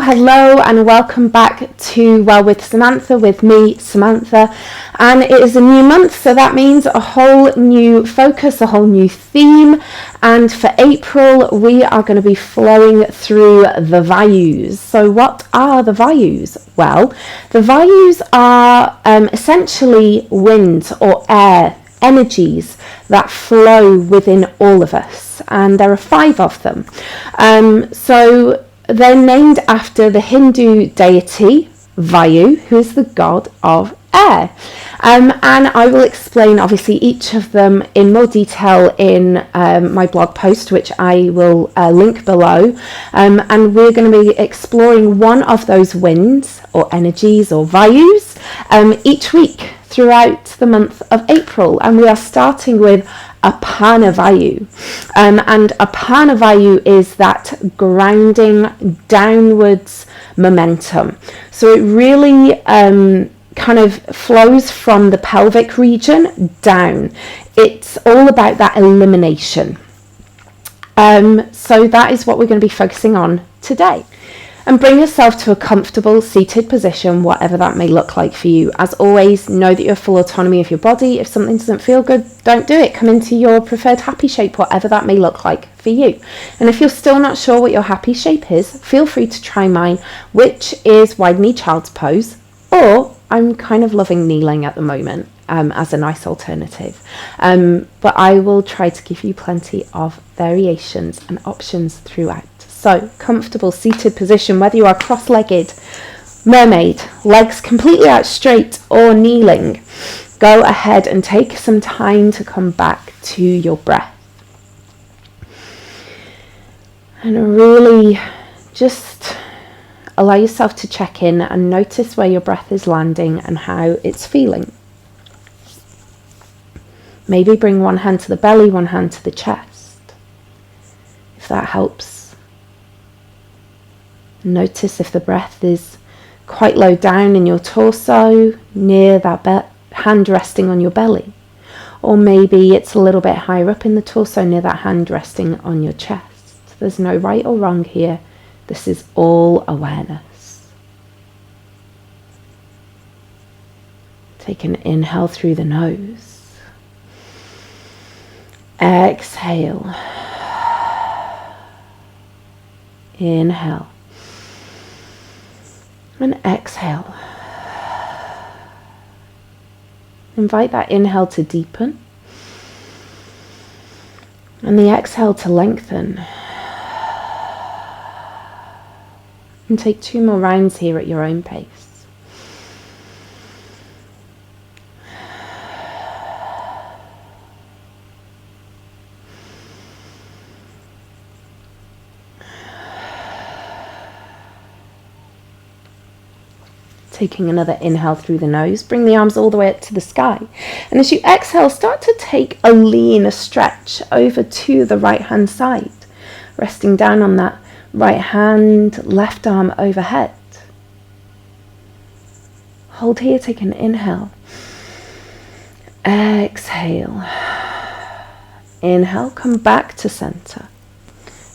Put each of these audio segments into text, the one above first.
Hello and welcome back to Well with Samantha, with me, Samantha. And it is a new month, so that means a whole new focus, a whole new theme. And for April, we are going to be flowing through the Vayus. So what are the Vayus? Well, the Vayus are essentially wind or air energies that flow within all of us, and there are 5 of them. So they're named after the Hindu deity Vayu, who is the god of air. And I will explain obviously each of them in more detail in my blog post, which I will link below. And we're going to be exploring one of those winds or energies or Vayus each week throughout the month of April. And we are starting with Apana Vayu. And Apana Vayu is that grounding downwards momentum. So it really kind of flows from the pelvic region down. It's all about that elimination. So that is what we're going to be focusing on today. And bring yourself to a comfortable seated position, whatever that may look like for you. As always, know that you have full autonomy of your body. If something doesn't feel good, don't do it. Come into your preferred happy shape, whatever that may look like for you. And if you're still not sure what your happy shape is, feel free to try mine, which is wide knee child's pose, or I'm kind of loving kneeling at the moment as a nice alternative. But I will try to give you plenty of variations and options throughout. So, comfortable seated position, whether you are cross-legged, mermaid, legs completely out straight, or kneeling. Go ahead and take some time to come back to your breath. And really just allow yourself to check in and notice where your breath is landing and how it's feeling. Maybe bring one hand to the belly, one hand to the chest, if that helps. Notice if the breath is quite low down in your torso, near that hand resting on your belly. Or maybe it's a little bit higher up in the torso, near that hand resting on your chest. There's no right or wrong here. This is all awareness. Take an inhale through the nose. Exhale. Inhale. And exhale. Invite that inhale to deepen and the exhale to lengthen. And take 2 more rounds here at your own pace. Taking another inhale through the nose, bring the arms all the way up to the sky. And as you exhale, start to take a lean, a stretch over to the right hand side, resting down on that right hand, left arm overhead. Hold here, take an inhale. Exhale. Inhale, come back to center.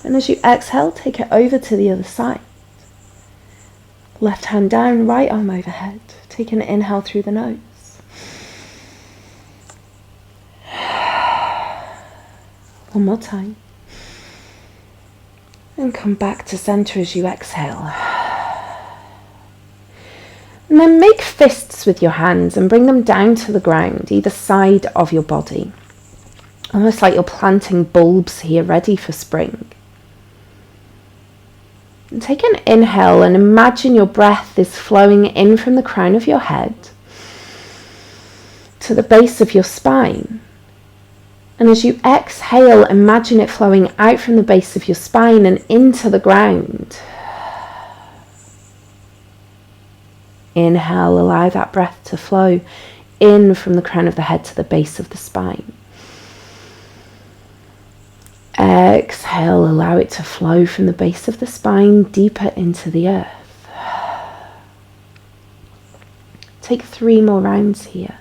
And as you exhale, take it over to the other side. Left hand down, right arm overhead. Take an inhale through the nose. One more time. And come back to center as you exhale. And then make fists with your hands and bring them down to the ground, either side of your body. Almost like you're planting bulbs here, ready for spring. And take an inhale and imagine your breath is flowing in from the crown of your head to the base of your spine. And as you exhale, imagine it flowing out from the base of your spine and into the ground. Inhale, allow that breath to flow in from the crown of the head to the base of the spine. Exhale, allow it to flow from the base of the spine deeper into the earth. Take 3 more rounds here.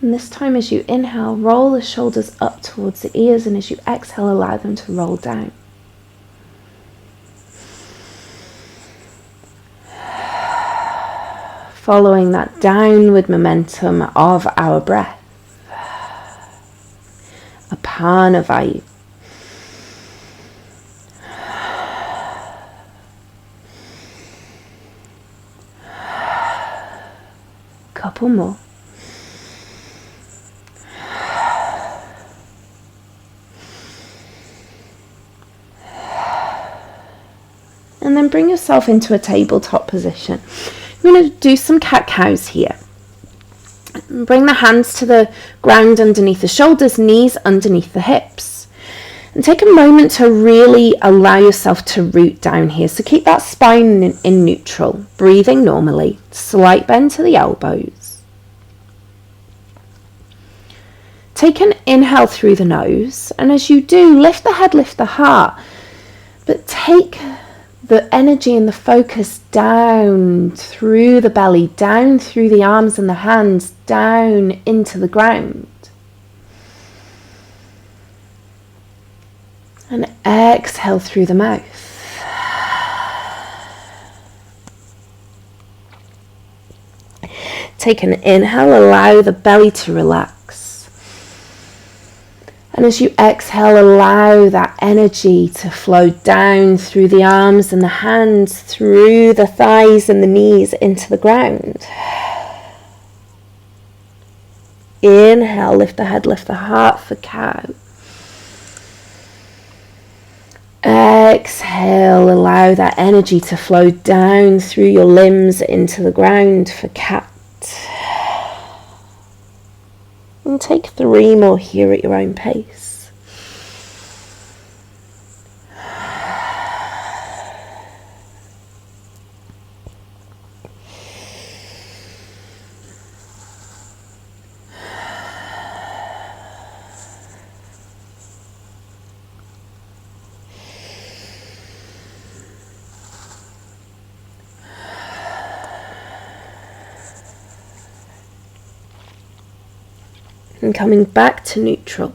And this time as you inhale, roll the shoulders up towards the ears, and as you exhale, allow them to roll down. Following that downward momentum of our breath. Apana Vayu. Couple more. And then bring yourself into a tabletop position. We're going to do some cat-cows here. Bring the hands to the ground underneath the shoulders, knees underneath the hips. And take a moment to really allow yourself to root down here. So keep that spine in neutral, breathing normally. Slight bend to the elbows. Take an inhale through the nose. And as you do, lift the head, lift the heart. But take the energy and the focus down through the belly, down through the arms and the hands, down into the ground. And exhale through the mouth. Take an inhale, allow the belly to relax. And as you exhale, allow that energy to flow down through the arms and the hands, through the thighs and the knees into the ground. Inhale, lift the head, lift the heart for cow. Exhale, allow that energy to flow down through your limbs into the ground for cat. And take 3 more here at your own pace. And coming back to neutral.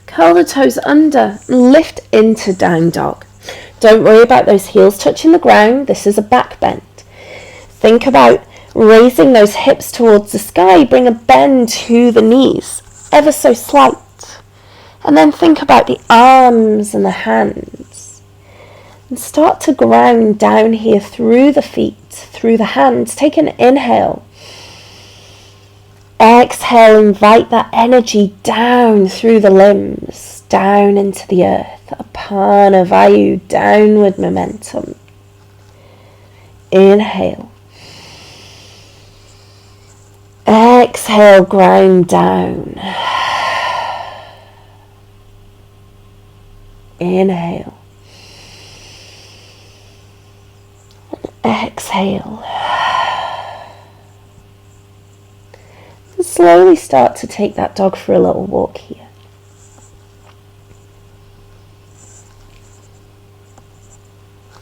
Curl the toes under, lift into down dog. Don't worry about those heels touching the ground. This is a back bend. Think about raising those hips towards the sky. Bring a bend to the knees, ever so slight. And then think about the arms and the hands. And start to ground down here through the feet, through the hands. Take an inhale. Exhale, invite that energy down through the limbs, down into the earth. Apana Vayu, downward momentum. Inhale. Exhale, ground down. Inhale. Exhale. And slowly start to take that dog for a little walk here.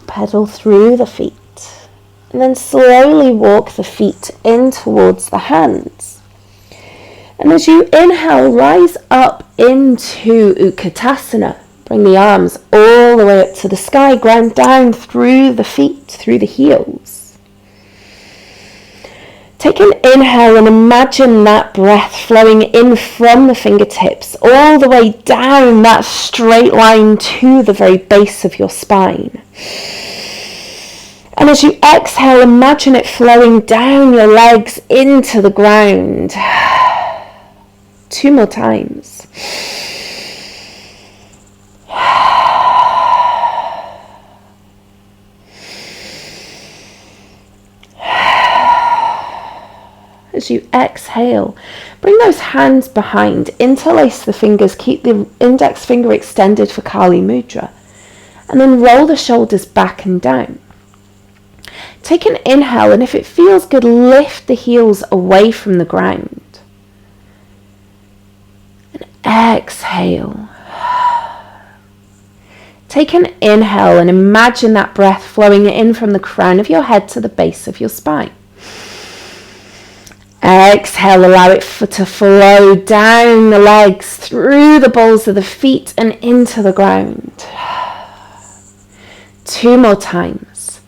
Pedal through the feet. And then slowly walk the feet in towards the hands. And as you inhale, rise up into Utkatasana. Bring the arms all the way up to the sky. Ground down through the feet, through the heels. Take an inhale and imagine that breath flowing in from the fingertips all the way down that straight line to the very base of your spine. And as you exhale, imagine it flowing down your legs into the ground. 2 more times. As you exhale, bring those hands behind, interlace the fingers, keep the index finger extended for Kali Mudra, and then roll the shoulders back and down. Take an inhale, and if it feels good, lift the heels away from the ground. And exhale. Take an inhale and imagine that breath flowing in from the crown of your head to the base of your spine. Exhale, allow it to flow down the legs, through the balls of the feet and into the ground. 2 more times.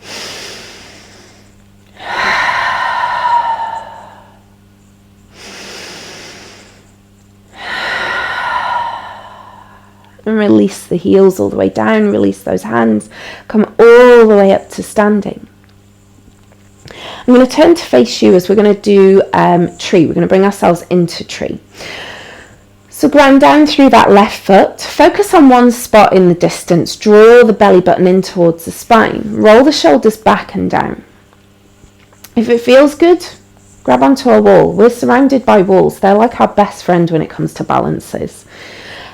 And release the heels all the way down, release those hands, come all the way up to standing. I'm going to turn to face you as we're going to do tree. We're going to bring ourselves into tree. So ground down through that left foot, focus on one spot in the distance, draw the belly button in towards the spine, roll the shoulders back and down. If it feels good, grab onto a wall. We're surrounded by walls. They're like our best friend when it comes to balances.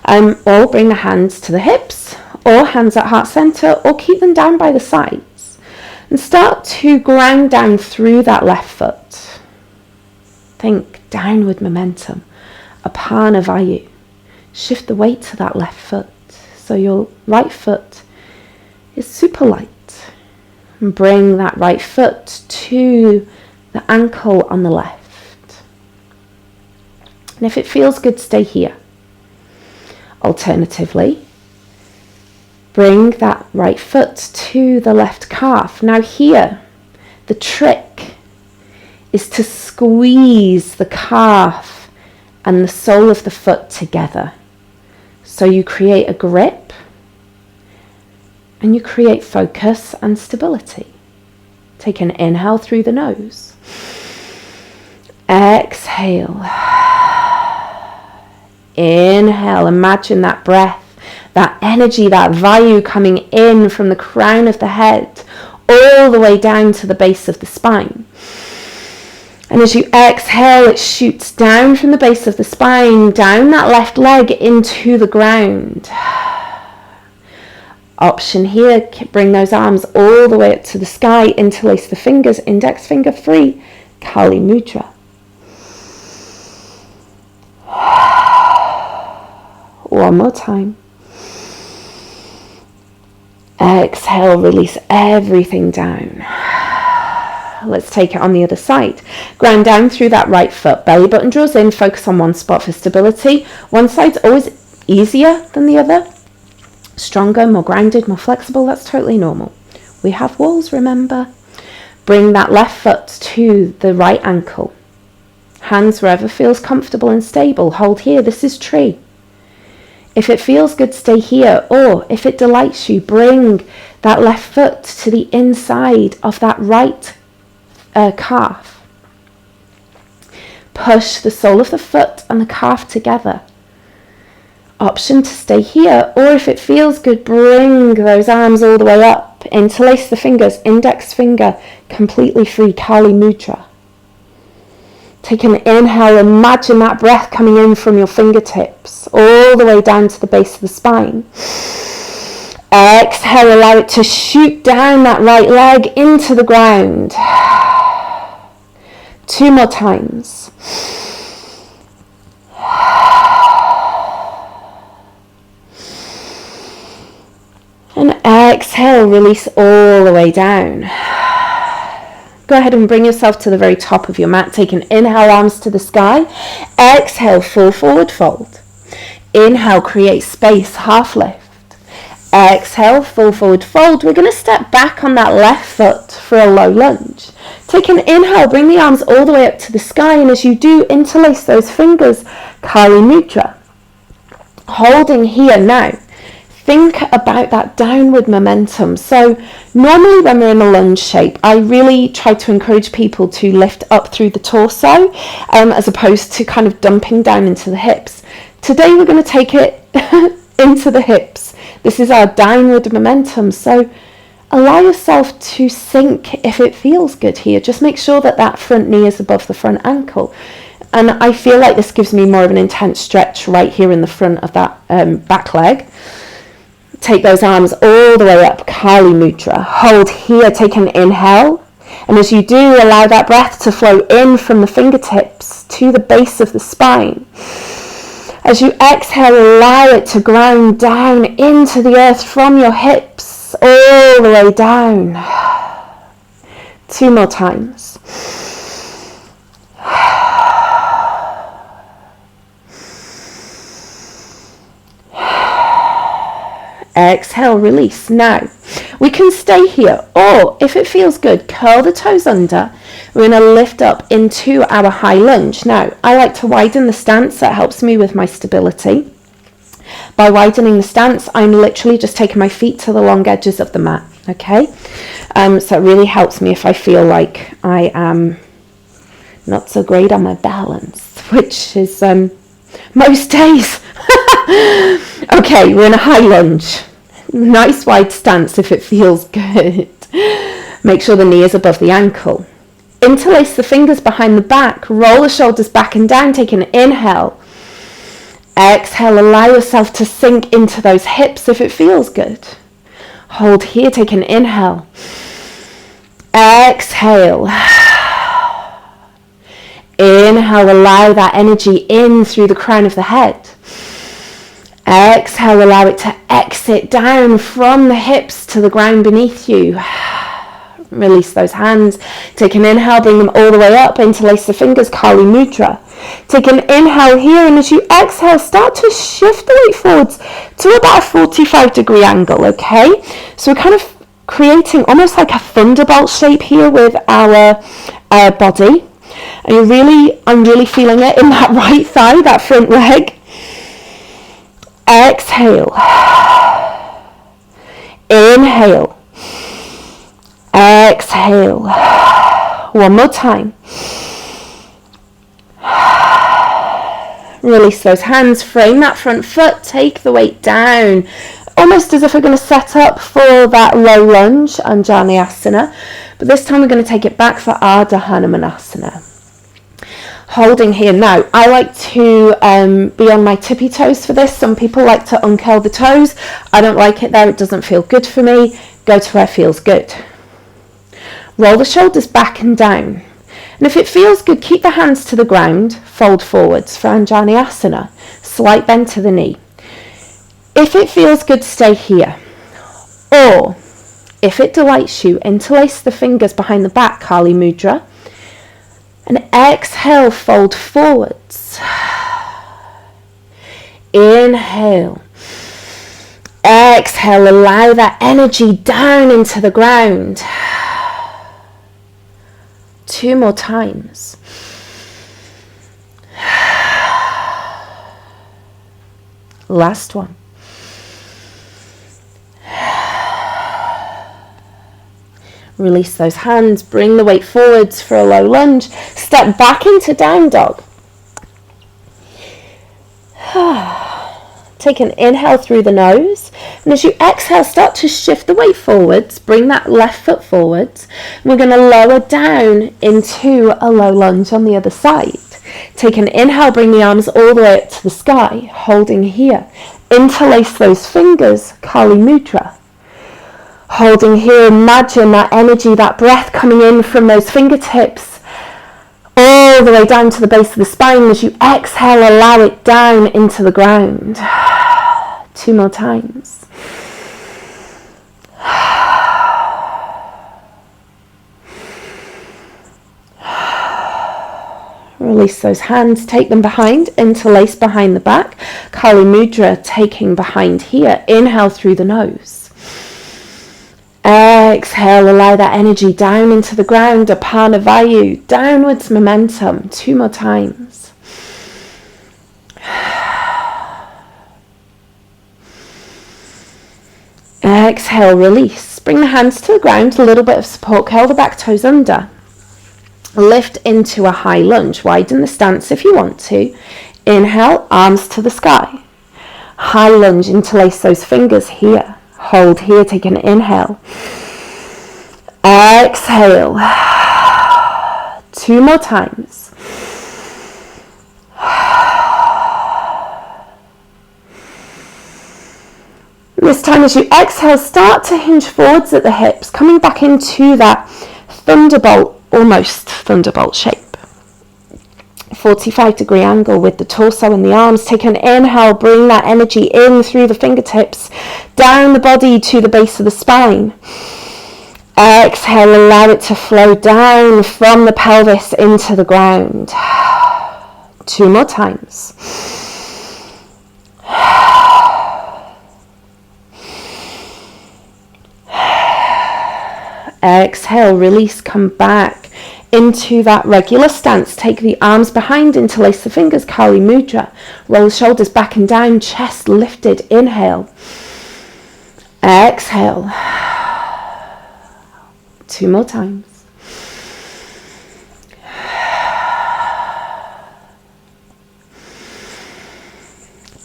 Or bring the hands to the hips, or hands at heart center, or keep them down by the sides. And start to ground down through that left foot. Think downward momentum. Apana Vayu. Shift the weight to that left foot. So your right foot is super light. And bring that right foot to the ankle on the left. And if it feels good, stay here. Alternatively, bring that right foot to the left calf. Now here, the trick is to squeeze the calf and the sole of the foot together. So you create a grip and you create focus and stability. Take an inhale through the nose. Exhale. Inhale, imagine that breath, that energy, that Vayu coming in from the crown of the head all the way down to the base of the spine. And as you exhale, it shoots down from the base of the spine, down that left leg into the ground. Option here, bring those arms all the way up to the sky, interlace the fingers, index finger free, Kali Mudra. One more time. Exhale, release everything down. Let's take it on the other side. Ground down through that right foot. Belly button draws in. Focus on one spot for stability. One side's always easier than the other. Stronger, more grounded, more flexible. That's totally normal. We have walls, remember. Bring that left foot to the right ankle. Hands wherever feels comfortable and stable. Hold here. This is tree. If it feels good, stay here. Or if it delights you, bring that left foot to the inside of that right calf. Push the sole of the foot and the calf together. Option to stay here. Or if it feels good, bring those arms all the way up. Interlace the fingers, index finger completely free, Kali Mudra. Take an inhale, imagine that breath coming in from your fingertips, all the way down to the base of the spine. Exhale, allow it to shoot down that right leg into the ground. 2 more times. And exhale, release all the way down. Go ahead and bring yourself to the very top of your mat. Take an inhale, arms to the sky. Exhale, full forward fold. Inhale, create space, half lift. Exhale, full forward fold. We're going to step back on that left foot for a low lunge. Take an inhale, bring the arms all the way up to the sky. And as you do, interlace those fingers, Kali Mudra. Holding here now. Think about that downward momentum. So normally when we're in a lunge shape, I really try to encourage people to lift up through the torso as opposed to kind of dumping down into the hips. Today we're going to take it into the hips. This is our downward momentum. So allow yourself to sink if it feels good here. Just make sure that that front knee is above the front ankle. And I feel like this gives me more of an intense stretch right here in the front of that back leg. Take those arms all the way up, Kali Mudra. Hold here, take an inhale. And as you do, allow that breath to flow in from the fingertips to the base of the spine. As you exhale, allow it to ground down into the earth from your hips, all the way down. 2 more times. Exhale, release. Now, we can stay here, or if it feels good, curl the toes under. We're going to lift up into our high lunge. Now, I like to widen the stance. That helps me with my stability. By widening the stance, I'm literally just taking my feet to the long edges of the mat, okay? So it really helps me if I feel like I am not so great on my balance, which is most days. Okay, we're in a high lunge. Nice wide stance if it feels good. Make sure the knee is above the ankle. Interlace the fingers behind the back. Roll the shoulders back and down. Take an inhale. Exhale, allow yourself to sink into those hips if it feels good. Hold here, take an inhale. Exhale. Inhale, allow that energy in through the crown of the head. Exhale, allow it to exit down from the hips to the ground beneath you. Release those hands. Take an inhale, bring them all the way up. Interlace the fingers, Kali Mudra. Take an inhale here, and as you exhale, start to shift the weight forwards to about a 45-degree angle, okay? So we're kind of creating almost like a thunderbolt shape here with our body. And I'm really feeling it in that right thigh, that front leg. Exhale. Inhale. Exhale. One more time. Release those hands, frame that front foot, take the weight down, almost as if we're going to set up for that low lunge, Anjaneyasana, but this time we're going to take it back for our Dahana Manasana. Holding here. Now, I like to be on my tippy toes for this. Some people like to uncurl the toes. I don't like it there. It doesn't feel good for me. Go to where feels good. Roll the shoulders back and down. And if it feels good, keep the hands to the ground. Fold forwards for Anjaneyasana. Slight bend to the knee. If it feels good, stay here. Or, if it delights you, interlace the fingers behind the back, Kali Mudra. And exhale, fold forwards. Inhale. Exhale, allow that energy down into the ground. 2 more times. Last one. Release those hands, bring the weight forwards for a low lunge. Step back into down dog. Take an inhale through the nose. And as you exhale, start to shift the weight forwards. Bring that left foot forwards. And we're going to lower down into a low lunge on the other side. Take an inhale, bring the arms all the way up to the sky. Holding here. Interlace those fingers, Kali Mudra. Holding here, imagine that energy, that breath coming in from those fingertips all the way down to the base of the spine. As you exhale, allow it down into the ground. 2 more times. Release those hands, take them behind, interlace behind the back. Kali Mudra, taking behind here. Inhale through the nose. Exhale, allow that energy down into the ground. Apana Vayu, downwards momentum. 2 more times. Exhale, release. Bring the hands to the ground, a little bit of support. Curl the back toes under. Lift into a high lunge. Widen the stance if you want to. Inhale, arms to the sky. High lunge, interlace those fingers here. Hold here, take an inhale. Exhale. 2 more times. This time as you exhale, start to hinge forwards at the hips, coming back into that thunderbolt, almost thunderbolt shape. 45-degree angle with the torso and the arms. Take an inhale, bring that energy in through the fingertips, down the body to the base of the spine. Exhale, allow it to flow down from the pelvis into the ground. 2 more times. Exhale, release, come back into that regular stance. Take the arms behind, interlace the fingers, Kali Mudra. Roll the shoulders back and down, chest lifted. Inhale. Exhale. 2 more times.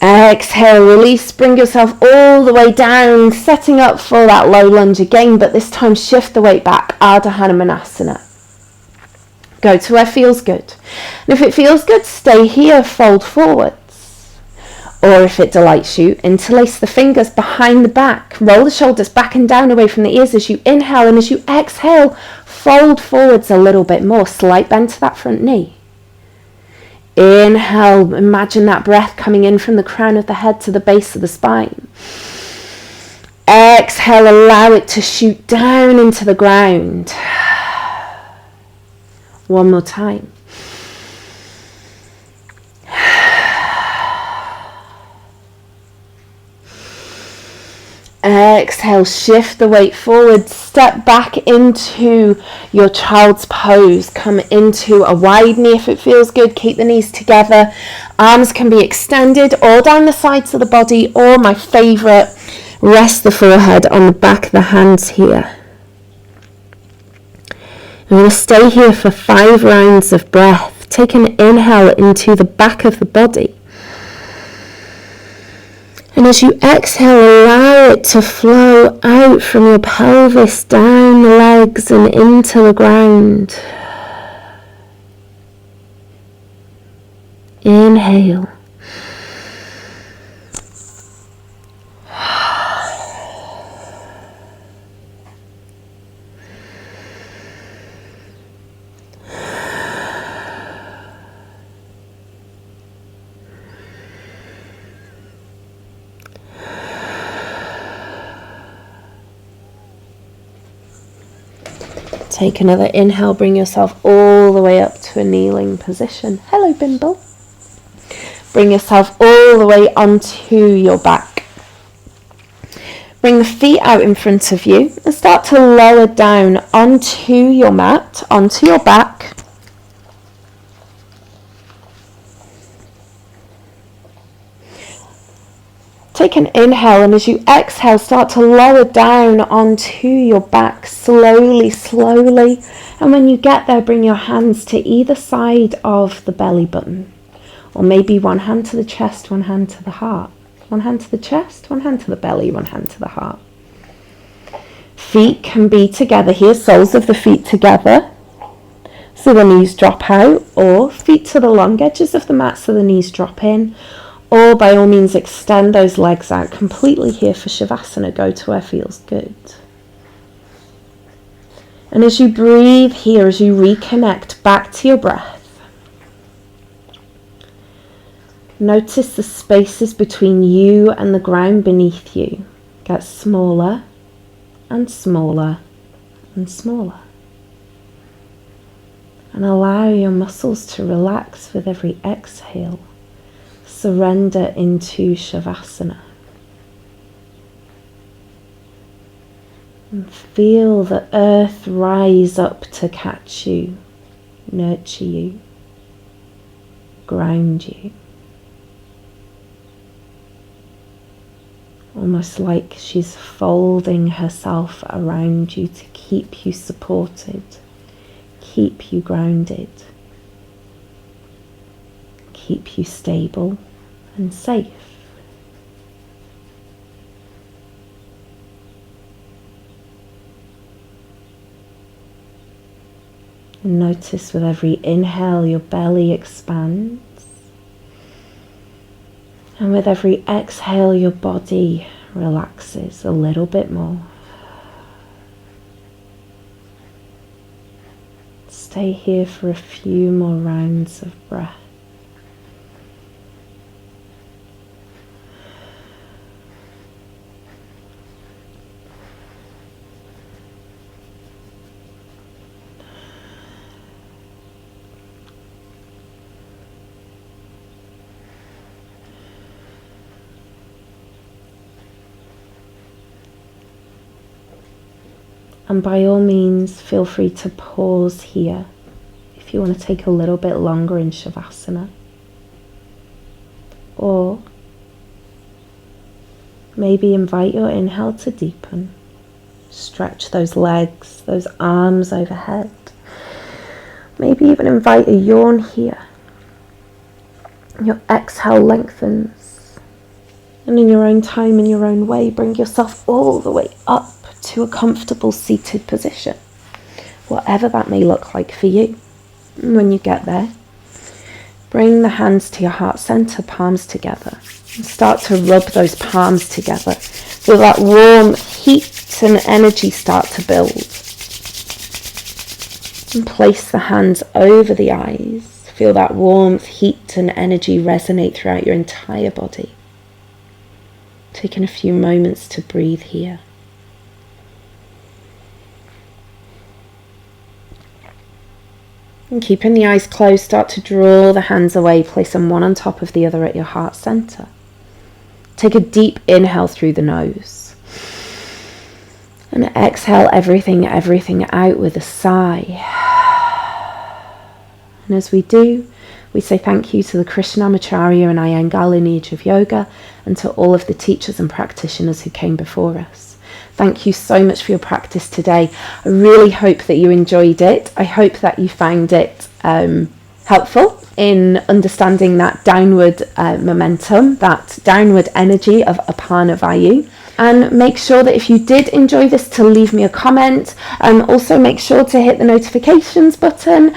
Exhale, release, bring yourself all the way down, setting up for that low lunge again, but this time shift the weight back, Dahana Manasana. Go to where feels good. And if it feels good, stay here, fold forwards. Or if it delights you, interlace the fingers behind the back, roll the shoulders back and down away from the ears as you inhale, and as you exhale, fold forwards a little bit more, slight bend to that front knee. Inhale, imagine that breath coming in from the crown of the head to the base of the spine. Exhale, allow it to shoot down into the ground. One more time. Exhale, shift the weight forward, step back into your child's pose, come into a wide knee if it feels good, keep the knees together, arms can be extended all down the sides of the body, or my favourite, rest the forehead on the back of the hands here. I'm going to stay here for 5 rounds of breath. Take an inhale into the back of the body. And as you exhale, allow it to flow out from your pelvis, down the legs and into the ground. Inhale. Take another inhale, bring yourself all the way up to a kneeling position. Hello, Bimble. Bring yourself all the way onto your back. Bring the feet out in front of you and start to lower down onto your mat, onto your back. Take an inhale, and as you exhale, start to lower down onto your back slowly, slowly. And when you get there, bring your hands to either side of the belly button. Or maybe one hand to the chest, one hand to the heart. One hand to the chest, one hand to the belly, one hand to the heart. Feet can be together here, soles of the feet together, so the knees drop out, or feet to the long edges of the mat so the knees drop in. Or by all means extend those legs out completely here for Shavasana. Go to where feels good. And as you breathe here, as you reconnect back to your breath, notice the spaces between you and the ground beneath you get smaller and smaller and smaller. And allow your muscles to relax with every exhale. Surrender into Shavasana. And feel the earth rise up to catch you, nurture you, ground you. Almost like she's folding herself around you to keep you supported, keep you grounded, keep you stable and safe. And notice with every inhale your belly expands, and with every exhale your body relaxes a little bit more. Stay here for a few more rounds of breath. And by all means, feel free to pause here if you want to take a little bit longer in Shavasana. Or maybe invite your inhale to deepen. Stretch those legs, those arms overhead. Maybe even invite a yawn here. Your exhale lengthens. And in your own time, in your own way, bring yourself all the way up to a comfortable seated position, whatever that may look like for you. And when you get there, bring the hands to your heart center, palms together, and start to rub those palms together. Feel that warm heat and energy start to build. And place the hands over the eyes. Feel that warmth, heat and energy resonate throughout your entire body. Taking a few moments to breathe here. And keeping the eyes closed, start to draw the hands away, place them one on top of the other at your heart center. Take a deep inhale through the nose. And exhale everything out with a sigh. And as we do, we say thank you to the Krishnamacharya and Iyengar lineage of yoga and to all of the teachers and practitioners who came before us. Thank you so much for your practice today. I really hope that you enjoyed it. I hope that you found it helpful in understanding that downward momentum, that downward energy of Apana Vayu. And make sure that if you did enjoy this to leave me a comment. Also make sure to hit the notifications button,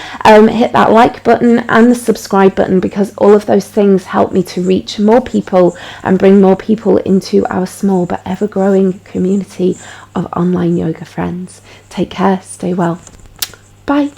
hit that like button and the subscribe button, because all of those things help me to reach more people and bring more people into our small but ever-growing community of online yoga friends. Take care, stay well. Bye.